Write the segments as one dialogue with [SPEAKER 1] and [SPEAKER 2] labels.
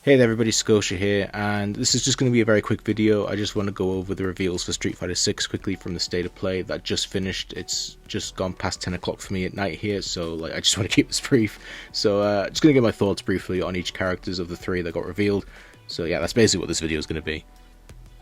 [SPEAKER 1] Hey there everybody, Scotia here, and this is just going to be a very quick video. I just want to go over the reveals for Street Fighter 6 quickly from the state of play that just finished. It's just gone past 10 o'clock for me at night here, so I just want to keep this brief. So just going to get my thoughts briefly on each characters of the three that got revealed. So yeah, that's basically what this video is going to be.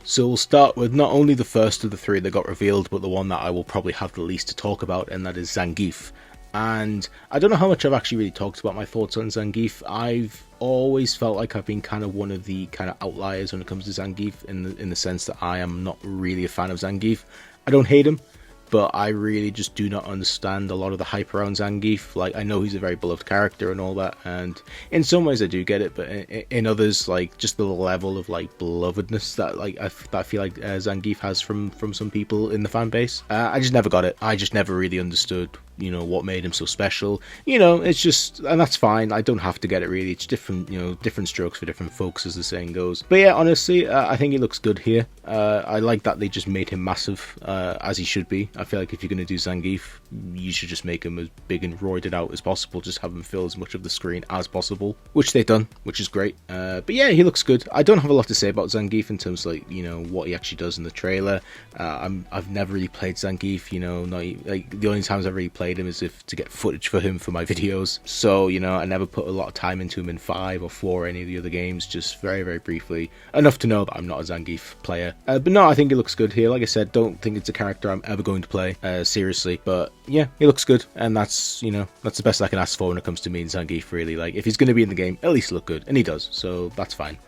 [SPEAKER 1] So we'll start with not only the first of the three that got revealed, but the one that I will probably have the least to talk about, and that is Zangief. And I don't know how much I've actually really talked about my thoughts on Zangief. I've always felt like I've been kind of one of the kind of outliers when it comes to Zangief, in the sense that I am not really a fan of Zangief. I don't hate him, but I really just do not understand a lot of the hype around Zangief. Like, I know he's a very beloved character and all that, and in some ways I do get it, but in others, like, just the level of like belovedness that I feel like Zangief has from some people in the fan base, I just never got it. I just never really understood, you know, what made him so special. You know, it's just, and that's fine. I don't have to get it really. It's different, you know, different strokes for different folks, as the saying goes. But yeah, honestly, I think he looks good here. I like that they just made him massive, as he should be. I feel like if you're going to do Zangief, you should just make him as big and roided out as possible. Just have him fill as much of the screen as possible, which they've done, which is great. But yeah, he looks good. I don't have a lot to say about Zangief in terms of, like, you know, what he actually does in the trailer. I've never really played Zangief, you know, like the only times I've really played him is if to get footage for him for my videos. So, you know, I never put a lot of time into him in 5 or 4 or any of the other games, just very, very briefly. Enough to know that I'm not a Zangief player. But no, I think he looks good here. Like I said, don't think it's a character I'm ever going to play, seriously. But yeah, he looks good, and that's, you know, that's the best I can ask for when it comes to me and Zangief, really. Like, if he's going to be in the game, at least look good, and he does, so that's fine.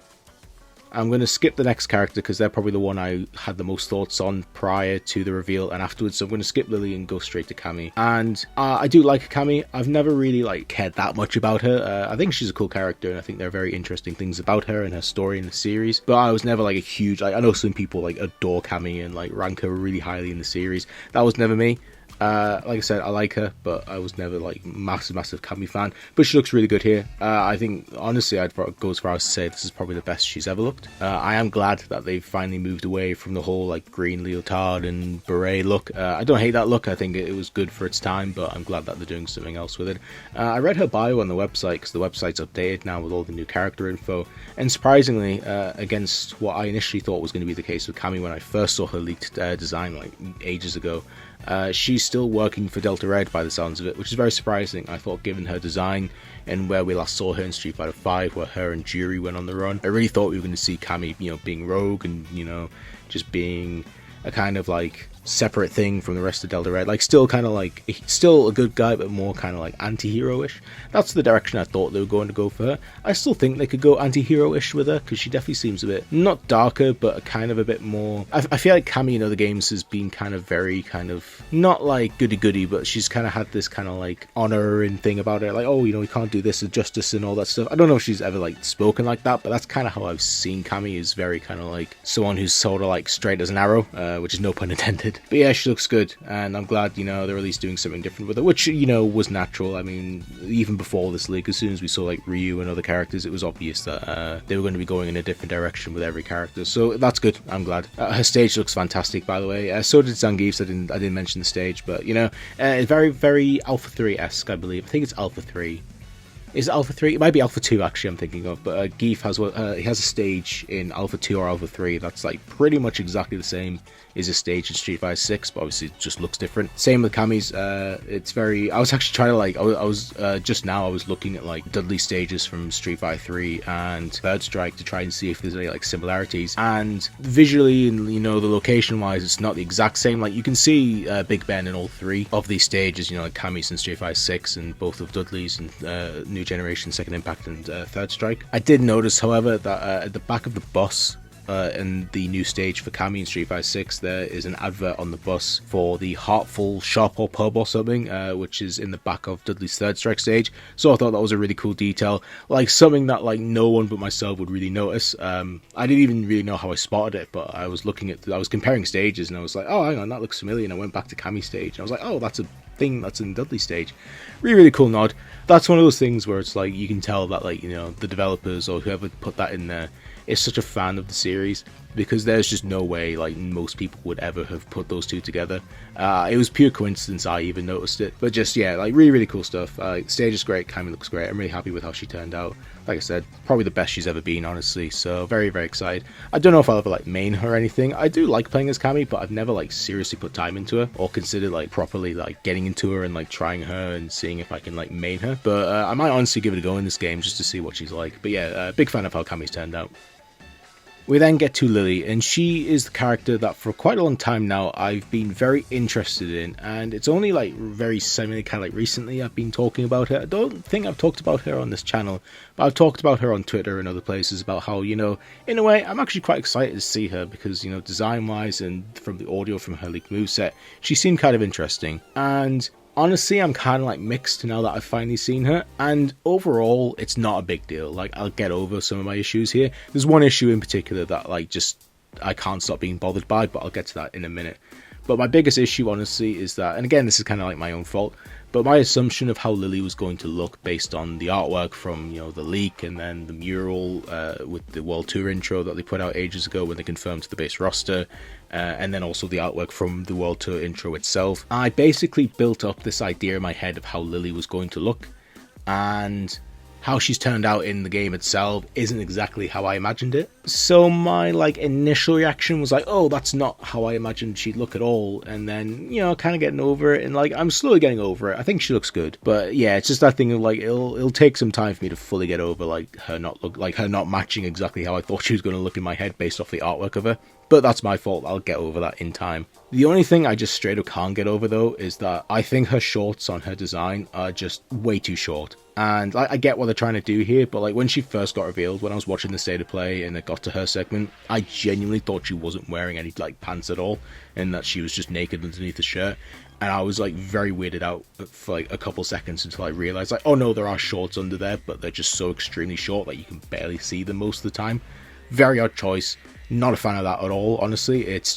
[SPEAKER 1] I'm going to skip the next character because they're probably the one I had the most thoughts on prior to the reveal and afterwards, so I'm going to skip Lily and go straight to Cammy. And I do like Cammy. I've never really cared that much about her. I think she's a cool character, and I think there are very interesting things about her and her story in the series, but I was never a huge, I know some people adore Cammy and rank her really highly in the series. That was never me. Like I said, I like her, but I was never massive Cammy fan. But she looks really good here. I think, honestly, I'd go as far as to say this is probably the best she's ever looked. I am glad that they've finally moved away from the whole green leotard and beret look. I don't hate that look. I think it was good for its time, but I'm glad that they're doing something else with it. I read her bio on the website, because the website's updated now with all the new character info, and surprisingly, against what I initially thought was going to be the case with Cammy when I first saw her leaked design ages ago, she's still working for Delta Red by the sounds of it, which is very surprising. I thought, given her design and where we last saw her in Street Fighter 5, where her and Jury went on the run, I really thought we were going to see Cammy, you know, being rogue and, you know, just being a kind of separate thing from the rest of Delta Red, still kind of still a good guy, but more kind of anti-hero-ish. That's the direction I thought they were going to go for her. I still think they could go anti-hero-ish with her, because she definitely seems a bit, not darker, but a bit more, I feel like Cammy in other games has been very not goody-goody, but she's had this honor and thing about her, oh, you know, we can't do this with justice and all that stuff. I don't know if she's ever spoken like that, but that's how I've seen Cammy, is very someone who's sort of straight as an arrow, which is no pun intended. But yeah, she looks good, and I'm glad, you know, they're at least doing something different with it, which, you know, was natural. I mean, even before this leak, as soon as we saw Ryu and other characters, it was obvious that they were going to be going in a different direction with every character, so that's good. I'm glad. Her stage looks fantastic, by the way. So did Zangief's. I didn't mention the stage, but, you know, very, very Alpha 3-esque, I believe. I think it's Alpha 3. Is it Alpha 3? It might be Alpha 2, actually, I'm thinking of. But Geef has he has a stage in Alpha 2 or Alpha 3 that's pretty much exactly the same as a stage in Street Fighter 6, but obviously it just looks different. Same with Cammy's. It's very, I was actually trying to I was just now I was looking at Dudley stages from Street Fighter 3 and Third Strike to try and see if there's any similarities. And visually and, you know, the location wise, it's not the exact same. You can see Big Ben in all 3 of these stages, you know, Cammy's in Street Fighter 6 and both of Dudley's and New Generation, Second Impact, and Third Strike. I did notice, however, that at the back of the bus in the new stage for Cammy in Street Fighter 6, there is an advert on the bus for the Heartful Shop or Pub or something, which is in the back of Dudley's Third Strike stage. So I thought that was a really cool detail, something that no one but myself would really notice. I didn't even really know how I spotted it, but I was I was comparing stages, and I was oh, hang on, that looks familiar, and I went back to Cammy's stage, and I was oh, that's a thing that's in Dudley stage. Really cool nod. That's one of those things where it's you can tell that you know, the developers or whoever put that in there is such a fan of the series, because there's just no way like most people would ever have put those two together. It was pure coincidence I even noticed it, but just yeah, like really cool stuff. The stage is great, Cammy looks great. I'm really happy with how she turned out. Like I said, probably the best she's ever been, honestly, so very excited. I don't know if I'll ever like main her or anything. I do like playing as Cammy, but I've never like seriously put time into her or considered like properly like getting into her and like trying her and seeing if I can like main her. But I might honestly give it a go in this game just to see what she's like. But yeah, big fan of how Cammy's turned out. We then get to Lily, and she is the character that for quite a long time now I've been very interested in, and it's only like very kind of like recently I've been talking about her. I don't think I've talked about her on this channel, but I've talked about her on Twitter and other places about how, you know, in a way I'm actually quite excited to see her because, you know, design wise and from the audio from her leaked moveset, she seemed kind of interesting. And honestly, I'm kind of like mixed now that I've finally seen her, and overall it's not a big deal. Like, I'll get over some of my issues here. There's one issue in particular that like just I can't stop being bothered by, but I'll get to that in a minute. But my biggest issue honestly is that, and again this is kind of like my own fault, but my assumption of how Lily was going to look based on the artwork from, you know, the leak and then the mural with the World Tour intro that they put out ages ago when they confirmed the base roster, and then also the artwork from the World Tour intro itself. I basically built up this idea in my head of how Lily was going to look, and how she's turned out in the game itself isn't exactly how I imagined it. So my like initial reaction was like, oh, that's not how I imagined she'd look at all. And then, you know, kind of getting over it, and like I'm slowly getting over it. I think she looks good, but yeah, it's just that thing of like it'll take some time for me to fully get over like her not matching exactly how I thought she was going to look in my head based off the artwork of her. But that's my fault. I'll get over that in time. The only thing I just straight up can't get over though is that I think her shorts on her design are just way too short. And I get what they're trying to do here, but like when she first got revealed, when I was watching the state of play and it got to her segment, I genuinely thought she wasn't wearing any like pants at all, and that she was just naked underneath the shirt. And I was like very weirded out for like a couple seconds until I realized like, oh no, there are shorts under there, but they're just so extremely short that you can barely see them most of the time. Very odd choice. Not a fan of that at all, honestly. It's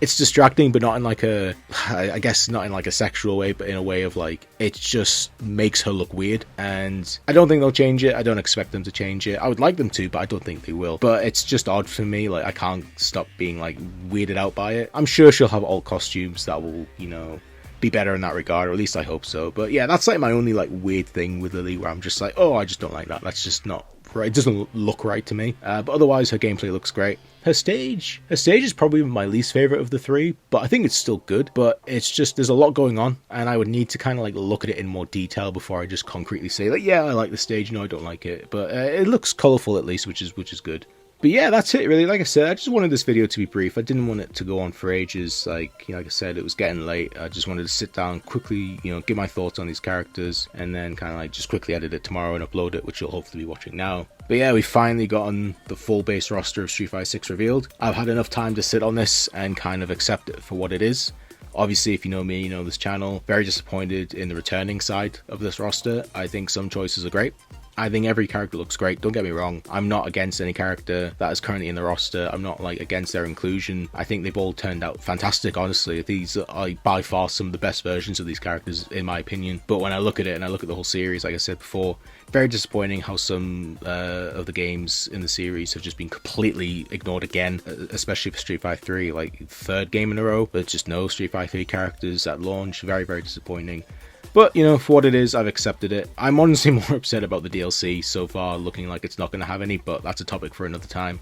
[SPEAKER 1] distracting, but not in like a, I guess not in like a sexual way, but in a way of like, it just makes her look weird, and I don't think they'll change it. I don't expect them to change it. I would like them to, but I don't think they will. But it's just odd for me. Like, I can't stop being like weirded out by it. I'm sure she'll have alt costumes that will, you know, be better in that regard, or at least I hope so. But yeah, that's like my only like weird thing with Lily, where I'm just like, oh, I just don't like that. That's just not right. It doesn't look right to me. But otherwise, her gameplay looks great. Her stage is probably my least favorite of the three, but I think it's still good. But it's just, there's a lot going on, and I would need to kind of like look at it in more detail before I just concretely say like, yeah, I like the stage. No, I don't like it. But it looks colourful at least, which is good. But yeah, that's it really. Like I said, I just wanted this video to be brief. I didn't want it to go on for ages. Like, you know, like I said, it was getting late. I just wanted to sit down quickly, you know, give my thoughts on these characters, and then kind of like just quickly edit it tomorrow and upload it, which you'll hopefully be watching now. But yeah, we finally gotten the full base roster of Street Fighter 6 revealed. I've had enough time to sit on this and kind of accept it for what it is. Obviously, if you know me, you know this channel. Very disappointed in the returning side of this roster. I think some choices are great. I think every character looks great, don't get me wrong. I'm not against any character that is currently in the roster. I'm not like against their inclusion. I think they've all turned out fantastic, honestly. These are by far some of the best versions of these characters in my opinion. But when I look at it and I look at the whole series, like I said before, very disappointing how some of the games in the series have just been completely ignored again, especially for Street Fighter 3, like third game in a row. There's just no Street Fighter 3 characters at launch. Very disappointing. But, you know, for what it is, I've accepted it. I'm honestly more upset about the DLC so far, looking like it's not going to have any, but that's a topic for another time.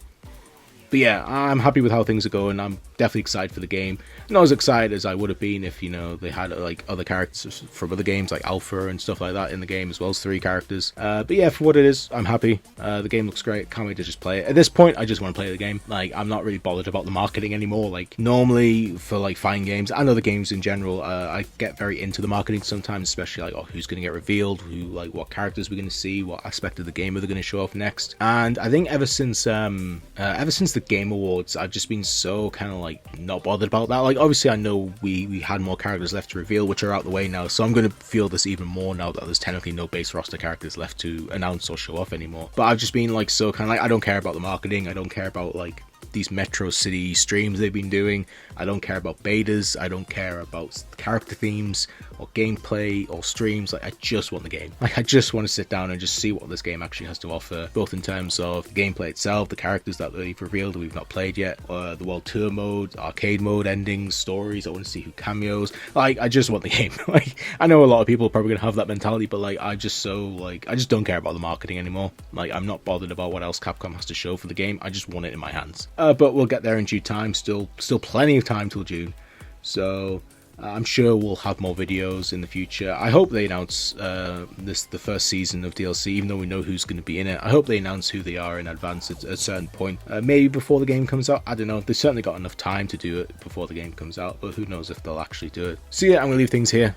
[SPEAKER 1] But yeah, I'm happy with how things are going. I'm definitely excited for the game. Not as excited as I would have been if, you know, they had like other characters from other games like Alpha and stuff like that in the game, as well as 3 characters. But yeah, for what it is, I'm happy. The game looks great. Can't wait to just play it. At this point, I just want to play the game. Like, I'm not really bothered about the marketing anymore. Like, normally for like fighting games and other games in general, I get very into the marketing sometimes, especially like, oh, who's going to get revealed, who, like, what characters we're going to see, what aspect of the game are they going to show off next. And I think ever since the Game Awards, I've just been so kind of like not bothered about that. Like, obviously I know we had more characters left to reveal, which are out the way now, so I'm going to feel this even more now that there's technically no base roster characters left to announce or show off anymore. But I've just been like so kind of like, I don't care about the marketing, I don't care about like these Metro City streams they've been doing. I don't care about betas, I don't care about character themes or gameplay or streams. Like, I just want the game. Like, I just want to sit down and just see what this game actually has to offer, both in terms of the gameplay itself, the characters that they've revealed that we've not played yet, the world tour mode, arcade mode, endings, stories. I want to see who cameos. Like, I just want the game. Like, I know a lot of people are probably gonna have that mentality, but like, I just don't care about the marketing anymore. Like, I'm not bothered about what else Capcom has to show for the game. I just want it in my hands. But we'll get there in due time. Still plenty of time till June, so I'm sure we'll have more videos in the future. I hope they announce the first season of DLC, even though we know who's going to be in it. I hope they announce who they are in advance at a certain point. Maybe before the game comes out. I don't know. They've certainly got enough time to do it before the game comes out, but who knows if they'll actually do it. So yeah, I'm going to leave things here.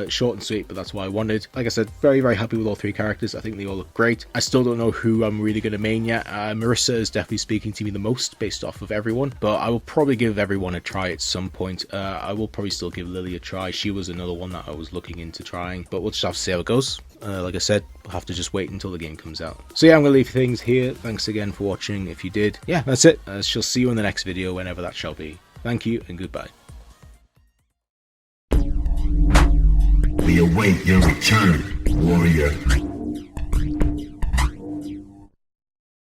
[SPEAKER 1] Short and sweet, but that's what I wanted. Like I said, very, very happy with all three characters. I think they all look great. I still don't know who I'm really going to main yet. Marissa is definitely speaking to me the most based off of everyone, but I will probably give everyone a try at some point. I will probably still give Lily a try. She was another one that I was looking into trying, but we'll just have to see how it goes. Like I said, we'll have to just wait until the game comes out. So yeah, I'm going to leave things here. Thanks again for watching. If you did, yeah, that's it. She'll see you in the next video, whenever that shall be. Thank you and goodbye.
[SPEAKER 2] We await your return, warrior.